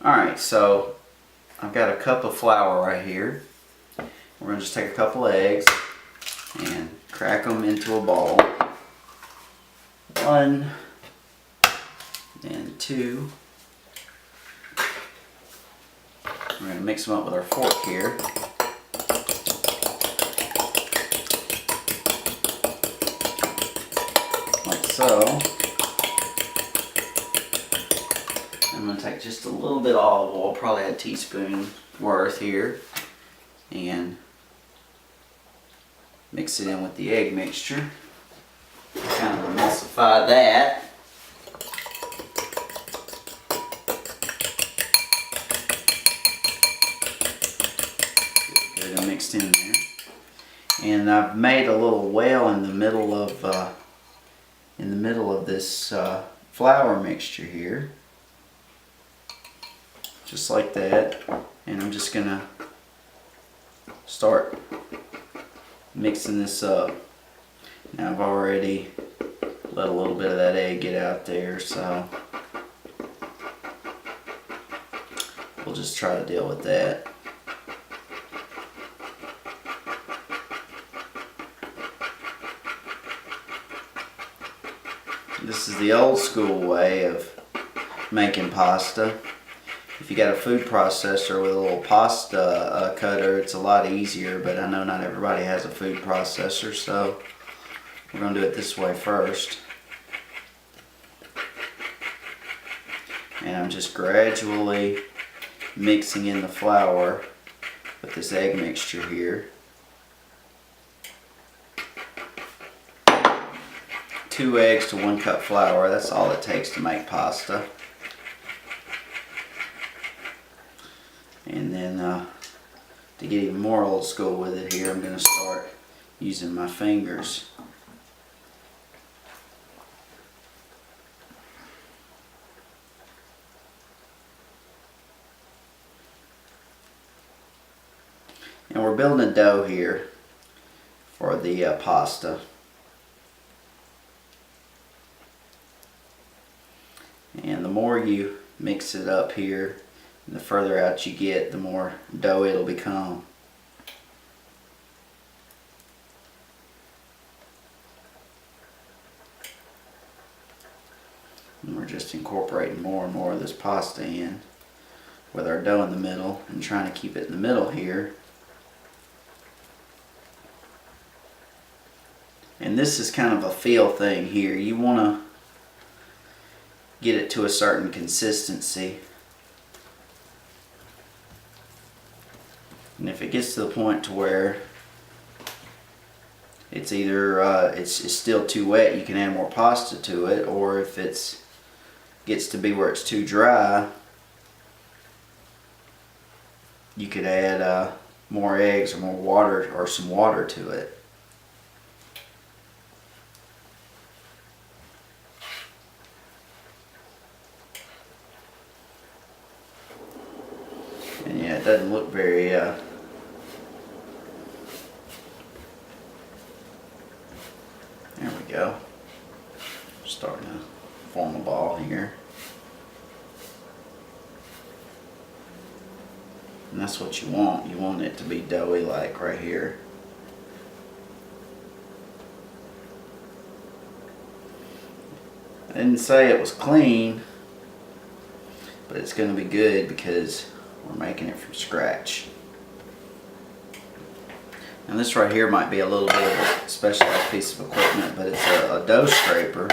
Alright, so I've got a cup of flour right here. We're going to just take a couple of eggs and crack them into a bowl. 1 and 2. We're going to mix them up with our fork here. Like so. I'm going to take just a little bit of olive oil, probably a teaspoon worth here, and mix it in with the egg mixture. Kind of emulsify that. Get it mixed in there. And I've made a little well in the middle of this flour mixture here. Just like that. And I'm just gonna start mixing this up. Now I've already let a little bit of that egg get out there, so we'll just try to deal with that. This is the old school way of making pasta. If you got a food processor with a little pasta cutter, it's a lot easier, but I know not everybody has a food processor, so we're going to do it this way first. And I'm just gradually mixing in the flour with this egg mixture here. 2 eggs to 1 cup flour, that's all it takes to make pasta. And then to get even more old school with it here, I'm going to start using my fingers. And we're building a dough here for the pasta. And the more you mix it up here, and the further out you get, the more dough it'll become. And we're just incorporating more and more of this pasta in with our dough in the middle and trying to keep it in the middle here. And this is kind of a feel thing here. You want to get it to a certain consistency. And if it gets to the point to where it's either it's still too wet, you can add more pasta to it, or if it gets to be where it's too dry, you could add more eggs or more water or some water to it. And yeah, it doesn't look very there we go. Starting to form a ball here. And that's what you want. You want it to be doughy like right here. I didn't say it was clean, but it's going to be good because we're making it from scratch. And this right here might be a little bit of a specialized piece of equipment, but it's a dough scraper.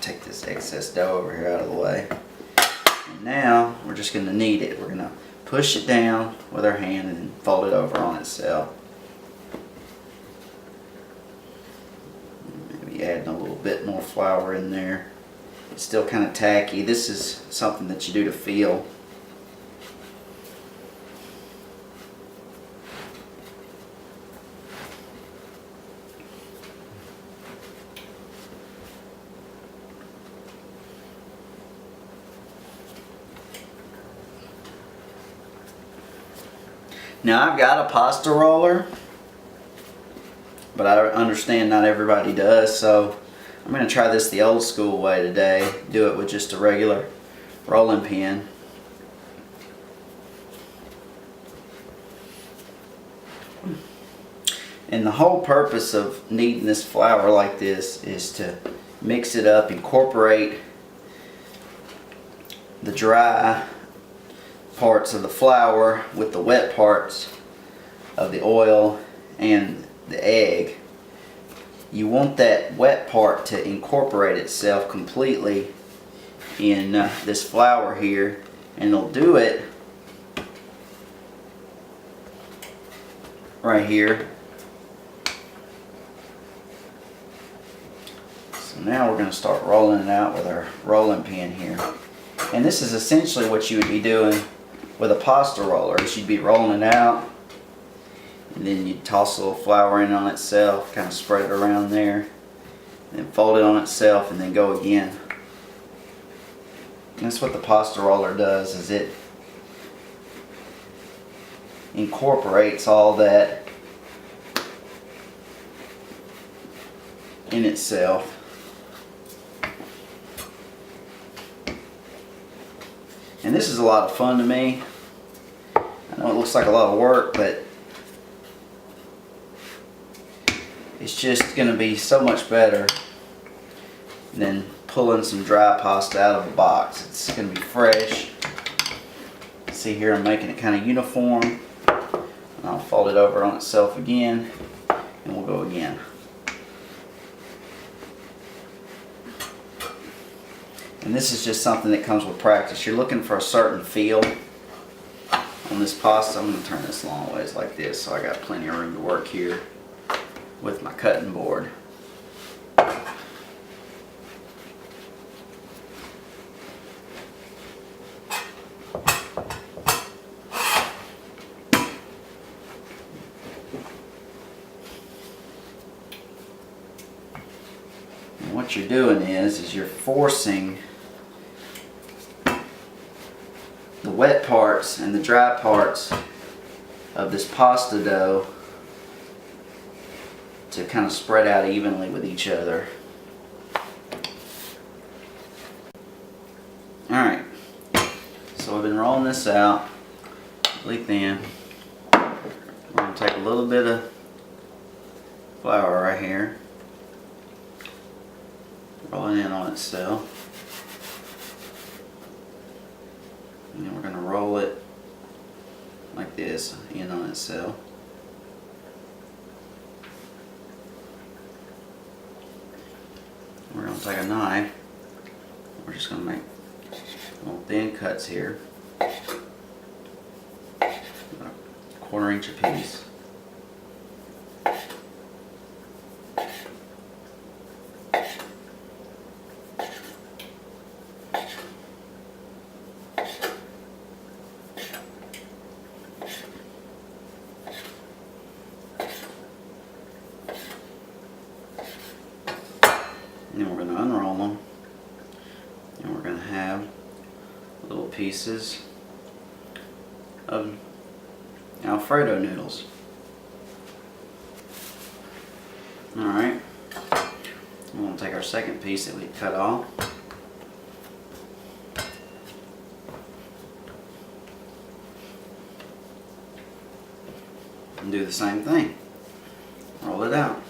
Take this excess dough over here out of the way. And now we're just going to knead it. We're going to push it down with our hand and fold it over on itself. Maybe adding a little bit more flour in there. It's still kind of tacky. This is something that you do to feel. Now I've got a pasta roller, but I understand not everybody does, so I'm going to try this the old school way today. Do it with just a regular rolling pin. And the whole purpose of kneading this flour like this is to mix it up, incorporate the dry parts of the flour with the wet parts of the oil and the egg. You want that wet part to incorporate itself completely in this flour here, and it'll do it right here. So now we're going to start rolling it out with our rolling pin here. And this is essentially what you would be doing with a pasta roller. Is you'd be rolling it out, and then you'd toss a little flour in on itself, kind of spread it around there, and then fold it on itself, and then go again. And that's what the pasta roller does, is it incorporates all that in itself. And this is a lot of fun to me. I know it looks like a lot of work, but it's just going to be so much better than pulling some dry pasta out of a box. It's going to be fresh. See here, I'm making it kind of uniform. And I'll fold it over on itself again, and we'll go again. And this is just something that comes with practice. You're looking for a certain feel on this pasta. I'm going to turn this a long ways like this, so I got plenty of room to work here with my cutting board. And what you're doing is you're forcing the wet parts and the dry parts of this pasta dough to kind of spread out evenly with each other. Alright, so I've been rolling this out really thin. I'm going to take a little bit of flour right here, roll it in on itself. And then we're going to roll it like this in on itself. We're going to take a knife. We're just going to make little thin cuts here, about a 1/4 inch apiece. And then we're going to unroll them, and we're going to have little pieces of Alfredo noodles. Alright, we're going to take our second piece that we cut off. And do the same thing. Roll it out.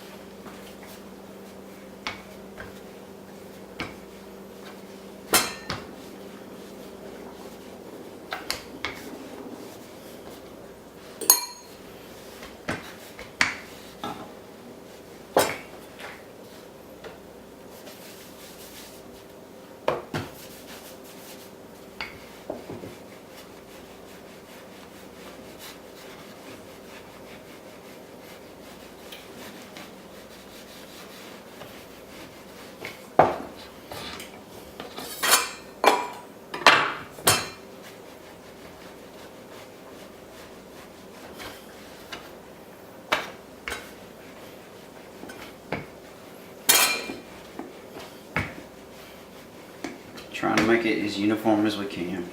Trying to make it as uniform as we can.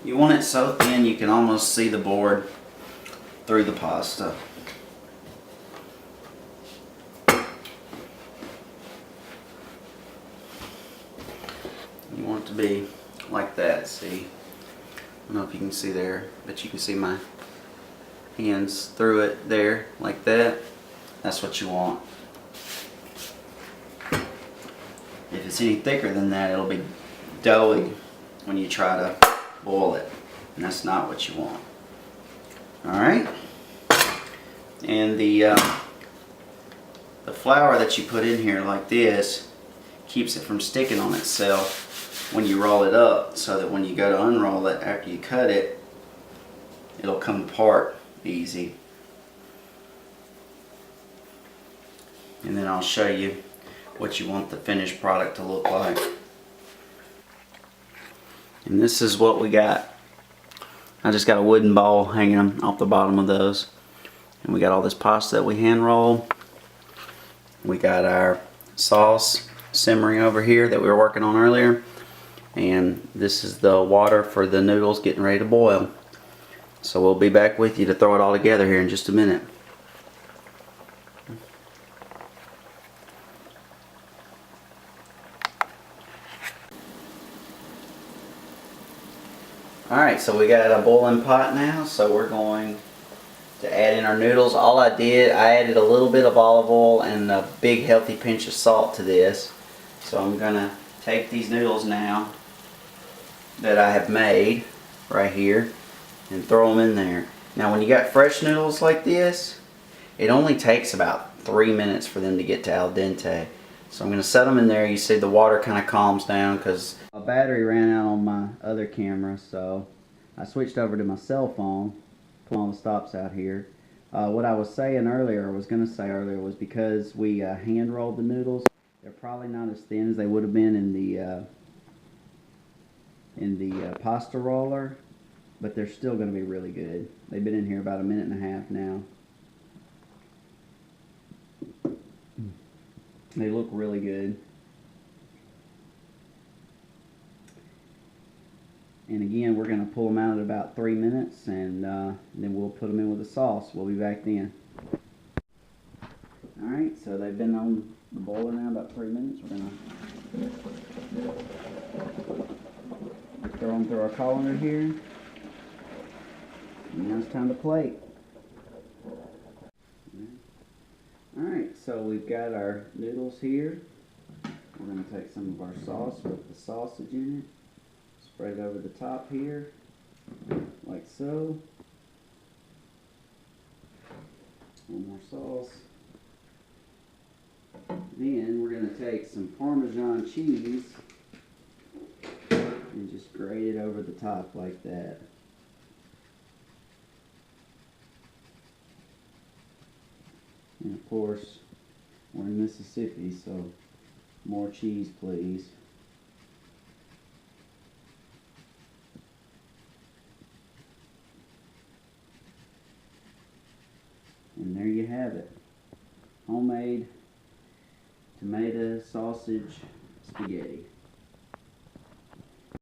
You want it so thin you can almost see the board through the pasta. You want it to be like that, see? I don't know if you can see there, but you can see my hands through it there, like that. That's what you want. If it's any thicker than that, it'll be doughy when you try to boil it, and that's not what you want. Alright? And the flour that you put in here like this keeps it from sticking on itself when you roll it up, so that when you go to unroll it after you cut it, it'll come apart easy. And then I'll show you what you want the finished product to look like. And this is what we got. I just got a wooden ball hanging off the bottom of those. And we got all this pasta that we hand rolled. We got our sauce simmering over here that we were working on earlier. And this is the water for the noodles getting ready to boil. So we'll be back with you to throw it all together here in just a minute. Alright, so we got a boiling pot now, so we're going to add in our noodles. All I added a little bit of olive oil and a big healthy pinch of salt to this. So I'm going to take these noodles now that I have made right here and throw them in there. Now when you got fresh noodles like this, it only takes about 3 minutes for them to get to al dente. So I'm going to set them in there. You see the water kind of calms down because a battery ran out on my other camera, so I switched over to my cell phone, put all the stops out here. What I was going to say earlier was because we hand rolled the noodles, they're probably not as thin as they would have been in the pasta roller, but they're still going to be really good. They've been in here about 1.5 minutes now. They look really good. And again, we're going to pull them out at about 3 minutes, and then we'll put them in with the sauce. We'll be back then. Alright, so they've been on the boiler now about 3 minutes. We're going to throw them through our colander here. And now it's time to plate. Alright, so we've got our noodles here. We're going to take some of our sauce with the sausage in it. Spread it over the top here, like so. One more sauce. Then we're going to take some Parmesan cheese and just grate it over the top like that. And of course, we're in Mississippi, so more cheese, please. And there you have it. Homemade tomato sausage spaghetti.